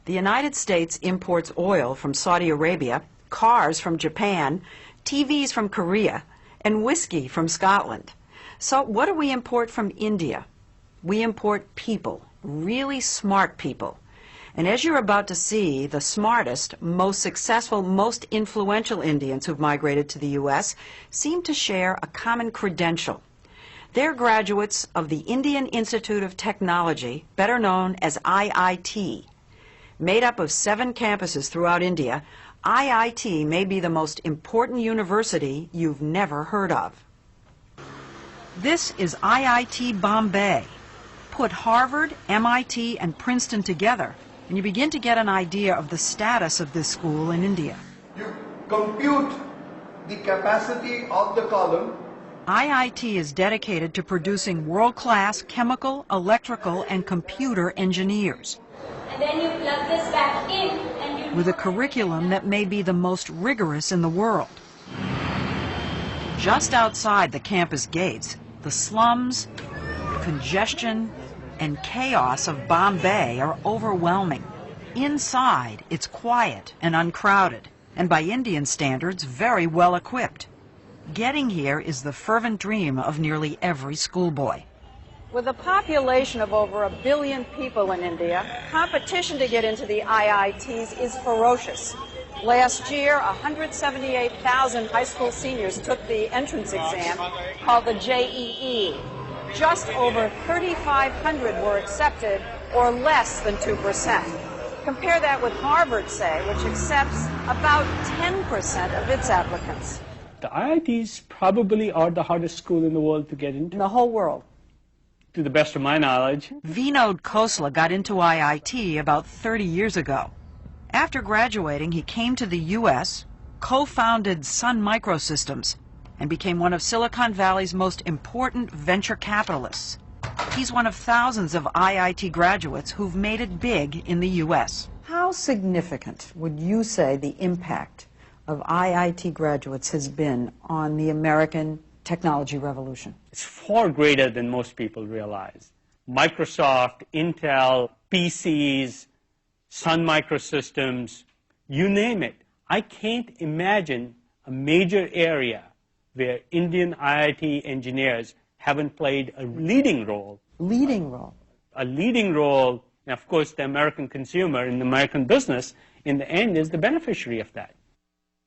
The United States imports oil from Saudi Arabia, cars from Japan, TVs from Korea, and whiskey from Scotland. So what do we import from India? We import people, really smart people. And as you're about to see, the smartest, most successful, most influential Indians who've migrated to the U.S. seem to share a common credential. They're graduates of the Indian Institute of Technology, better known as IIT. Made up of 7 campuses throughout India, IIT may be the most important university you've never heard of. This is IIT Bombay. Put Harvard, MIT, and Princeton together, and you begin to get an idea of the status of this school in India. You compute the capacity of the column. IIT is dedicated to producing world-class chemical, electrical, and computer engineers. And then you plug this back in and you... With a curriculum that may be the most rigorous in the world. Just outside the campus gates, the slums, congestion, and chaos of Bombay are overwhelming. Inside, it's quiet and uncrowded, and by Indian standards, very well equipped. Getting here is the fervent dream of nearly every schoolboy. With a population of over 1 billion people in India, competition to get into the IITs is ferocious. Last year, 178,000 high school seniors took the entrance exam called the JEE. Just over 3,500 were accepted, or less than 2%. Compare that with Harvard, say, which accepts about 10% of its applicants. The IITs probably are the hardest school in the world to get into. In the whole world. To the best of my knowledge. Vinod Khosla got into IIT about 30 years ago. After graduating, he came to the U.S., co-founded Sun Microsystems, and became one of Silicon Valley's most important venture capitalists. He's one of thousands of IIT graduates who've made it big in the U.S. How significant would you say the impact of IIT graduates has been on the American technology revolution? It's far greater than most people realize. Microsoft, Intel, PCs, Sun Microsystems, you name it. I can't imagine a major area where Indian IIT engineers haven't played a leading role. Leading role? A leading role, and of course the American consumer and the American business in the end is the beneficiary of that.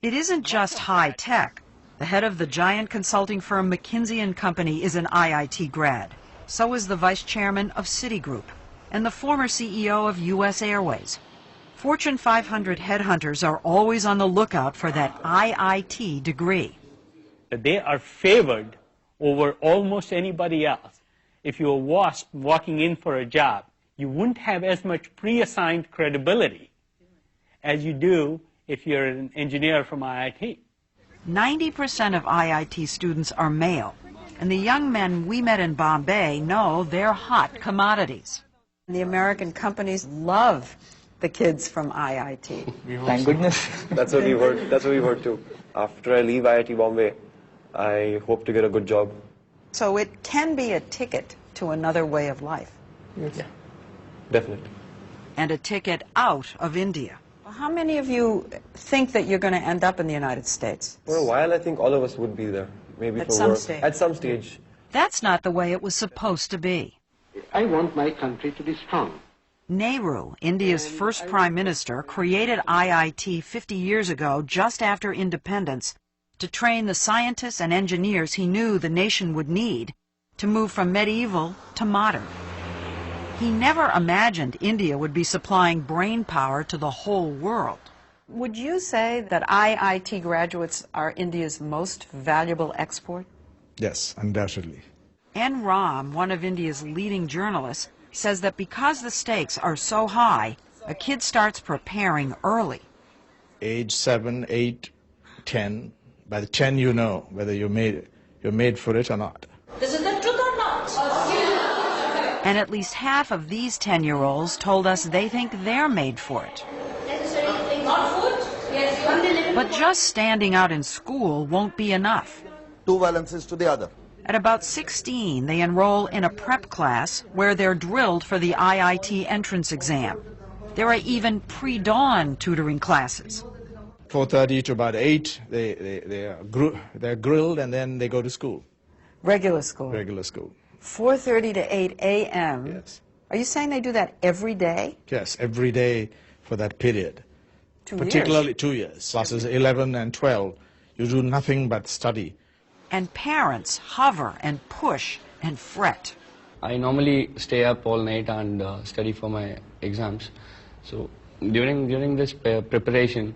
It isn't just high tech. The head of the giant consulting firm McKinsey & Company is an IIT grad. So is the vice chairman of Citigroup and the former CEO of U.S. Airways. Fortune 500 headhunters are always on the lookout for that IIT degree. They are favored over almost anybody else. If you were walking in for a job, you wouldn't have as much pre-assigned credibility as you do if you're an engineer from IIT. 90% of IIT students are male, and the young men we met in Bombay know they're hot commodities. The American companies love the kids from IIT. Thank goodness. That's what we've heard. That's what we've heard too. After I leave IIT Bombay, I hope to get a good job. So it can be a ticket to another way of life. Yeah, definitely. And a ticket out of India. How many of you think that you're going to end up in the United States? For a while, I think all of us would be there. Maybe At for some work. stage. At some stage. That's not the way it was supposed to be. I want my country to be strong. Nehru, India's first prime minister, created IIT 50 years ago, just after independence, to train the scientists and engineers he knew the nation would need to move from medieval to modern. He never imagined India would be supplying brain power to the whole world. Would you say that IIT graduates are India's most valuable export? Yes, undoubtedly. N. Ram, one of India's leading journalists, says that because the stakes are so high, a kid starts preparing early. Age 7, 8, 10. By the 10 you know whether you're made for it or not. This is the truth or not? And at least half of these 10-year-olds told us they think they're made for it. Not food? Yes. But just standing out in school won't be enough. Two valences to the other. At about 16, they enroll in a prep class where they're drilled for the IIT entrance exam. There are even pre-dawn tutoring classes. 4:30 to about 8, they're grilled and then they go to school, Regular school. regular school. 4:30 to 8 a.m. Yes. Are you saying they do that every day? Yes, every day for that period. 2 Particularly years. 2 years. Classes 11 and 12, you do nothing but study. And parents hover and push and fret. I normally stay up all night and study for my exams. So during this preparation,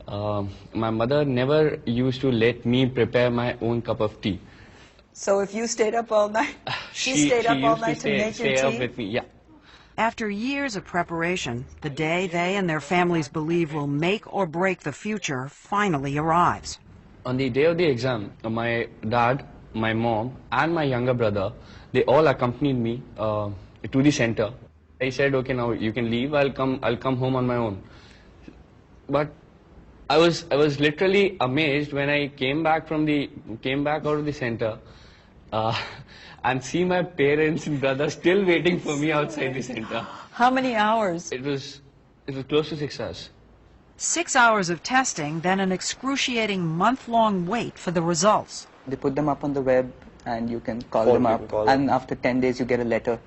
my mother never used to let me prepare my own cup of tea. So if you stayed up all night, she stayed up all night to make your stay up tea? with me, yeah. After years of preparation, the day they and their families believe will make or break the future finally arrives. On the day of the exam, my dad, my mom, and my younger brother, they all accompanied me to the center. I said, okay, now you can leave. I'll come home on my own. But I was literally amazed when I came back out of the center and see my parents and brother still waiting for me outside the center. How many hours? It was close to 6 hours. 6 hours of testing, then an excruciating month-long wait for the results. They put them up on the web and you can call Phone, them you up, can call them. and after 10 days you get a letter.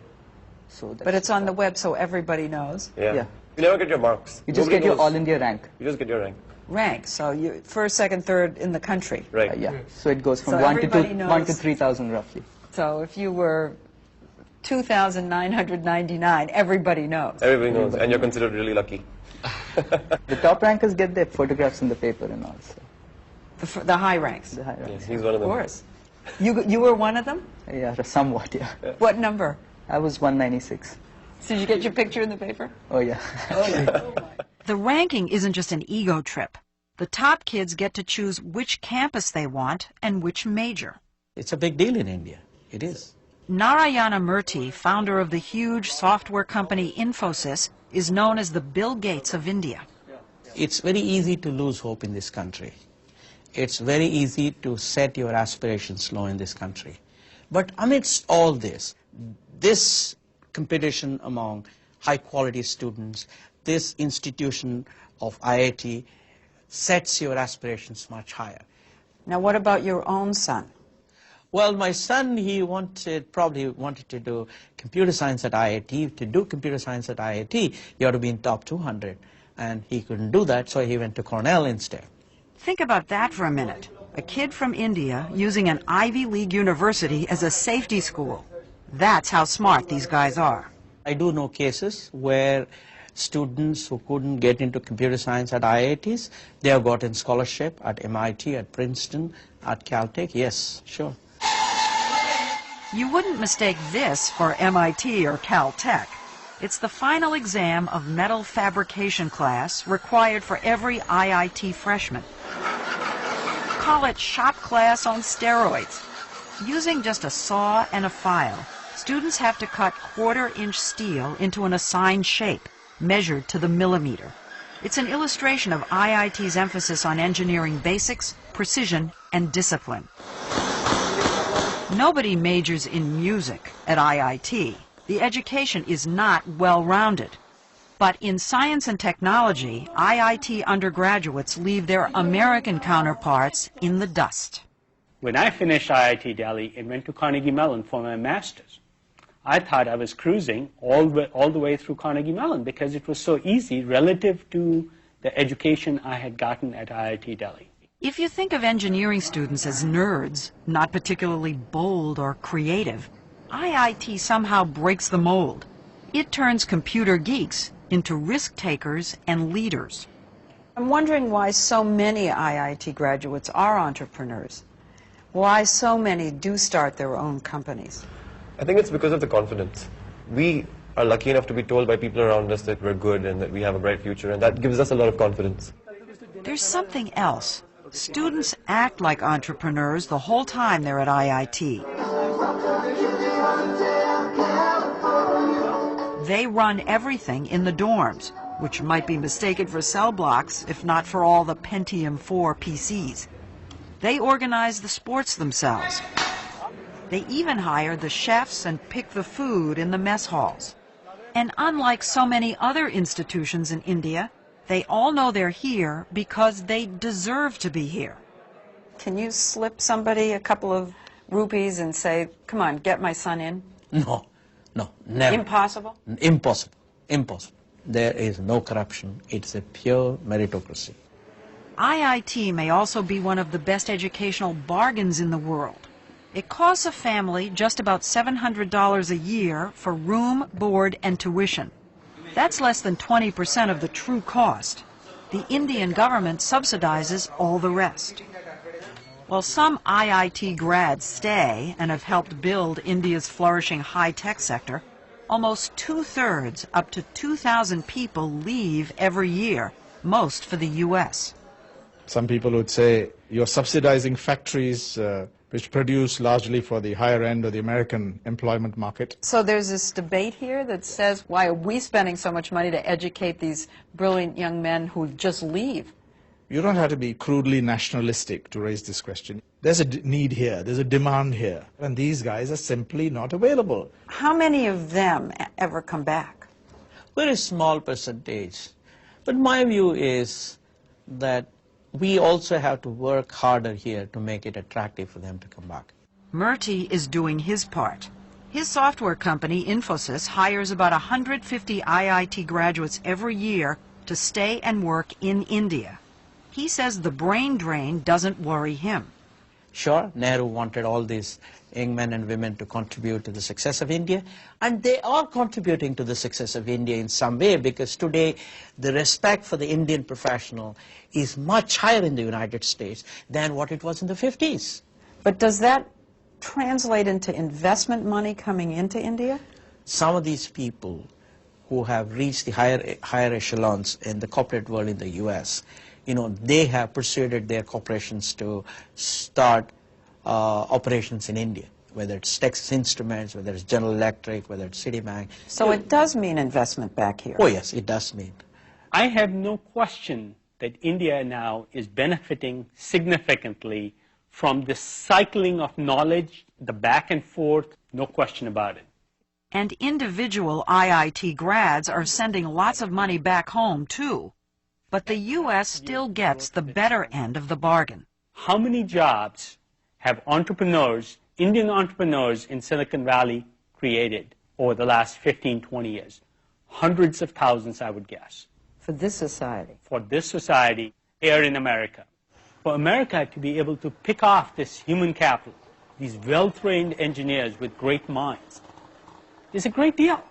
So But it's on the web so everybody knows. Yeah. Yeah. You never get your marks. You just Nobody get your knows. All India rank. You just get your rank. Rank, so you first, second, third in the country. Right. Yeah. So it goes from So 1 to everybody 2, knows. 1 to 3,000 roughly. So if you were 2,999, everybody knows. Everybody knows, and you're considered really lucky. The top rankers get their photographs in the paper and all. So The high ranks, the high Yes, ranks. he's one of of them. course. You were one of them? Yeah, somewhat, yeah. What number? I was 196. So did you get your picture in the paper? Oh, yeah. The ranking isn't just an ego trip. The top kids get to choose which campus they want and which major. It's a big deal in India. It is. Narayana Murthy, founder of the huge software company Infosys, is known as the Bill Gates of India. It's very easy to lose hope in this country. It's very easy to set your aspirations low in this country. But amidst all this competition among high-quality students, this institution of IIT sets your aspirations much higher. Now what about your own son? Well, my son, he probably wanted to do computer science at IIT. To do computer science at IIT, you have to be in top 200. And he couldn't do that, so he went to Cornell instead. Think about that for a minute. A kid from India using an Ivy League university as a safety school. That's how smart these guys are. I do know cases where students who couldn't get into computer science at IITs, they have gotten scholarship at MIT, at Princeton, at Caltech. Yes, sure. You wouldn't mistake this for MIT or Caltech. It's the final exam of metal fabrication class required for every IIT freshman. Call it shop class on steroids. Using just a saw and a file, students have to cut quarter-inch steel into an assigned shape, measured to the millimeter. It's an illustration of IIT's emphasis on engineering basics, precision, and discipline. Nobody majors in music at IIT. The education is not well-rounded. But in science and technology, IIT undergraduates leave their American counterparts in the dust. When I finished IIT Delhi and went to Carnegie Mellon for my master's, I thought I was cruising all the way through Carnegie Mellon because it was so easy relative to the education I had gotten at IIT Delhi. If you think of engineering students as nerds, not particularly bold or creative, IIT somehow breaks the mold. It turns computer geeks into risk takers and leaders. I'm wondering why so many IIT graduates are entrepreneurs. Why so many do start their own companies. I think it's because of the confidence. We are lucky enough to be told by people around us that we're good and that we have a bright future, and that gives us a lot of confidence. There's something else. Students act like entrepreneurs the whole time they're at IIT. They run everything in the dorms, which might be mistaken for cell blocks if not for all the Pentium 4 PCs. They organize the sports themselves. They even hire the chefs and pick the food in the mess halls. And unlike so many other institutions in India, they all know they're here because they deserve to be here. Can you slip somebody a couple of rupees and say, come on, get my son in? No, no, never. Impossible? Impossible, impossible. There is no corruption. It's a pure meritocracy. IIT may also be one of the best educational bargains in the world. It costs a family just about $700 a year for room, board, and tuition. That's less than 20% of the true cost. The Indian government subsidizes all the rest. While some IIT grads stay and have helped build India's flourishing high-tech sector, almost 2/3, up to 2,000 people leave every year, most for the U.S. Some people would say you're subsidizing factories which produce largely for the higher end of the American employment market. So there's this debate here that says, why are we spending so much money to educate these brilliant young men who just leave? You don't have to be crudely nationalistic to raise this question. There's a need here, there's a demand here, and these guys are simply not available. How many of them ever come back? Very small percentage. But my view is that we also have to work harder here to make it attractive for them to come back. Murthy is doing his part. His software company, Infosys, hires about 150 IIT graduates every year to stay and work in India. He says the brain drain doesn't worry him. Sure, Nehru wanted all these young men and women to contribute to the success of India, and they are contributing to the success of India in some way, because today the respect for the Indian professional is much higher in the United States than what it was in the 50s. But does that translate into investment money coming into India? Some of these people who have reached the higher echelons in the corporate world in the US, you know, they have persuaded their corporations to start operations in India, whether it's Texas Instruments, whether it's General Electric, whether it's Citibank. So it does mean investment back here? Oh yes, it does mean. I have no question that India now is benefiting significantly from the cycling of knowledge, the back and forth, no question about it. And individual IIT grads are sending lots of money back home, too. But the U.S. still gets the better end of the bargain. How many jobs have entrepreneurs, Indian entrepreneurs in Silicon Valley created over the last 15, 20 years? Hundreds of thousands, I would guess. For this society? For this society here in America. For America to be able to pick off this human capital, these well-trained engineers with great minds, is a great deal.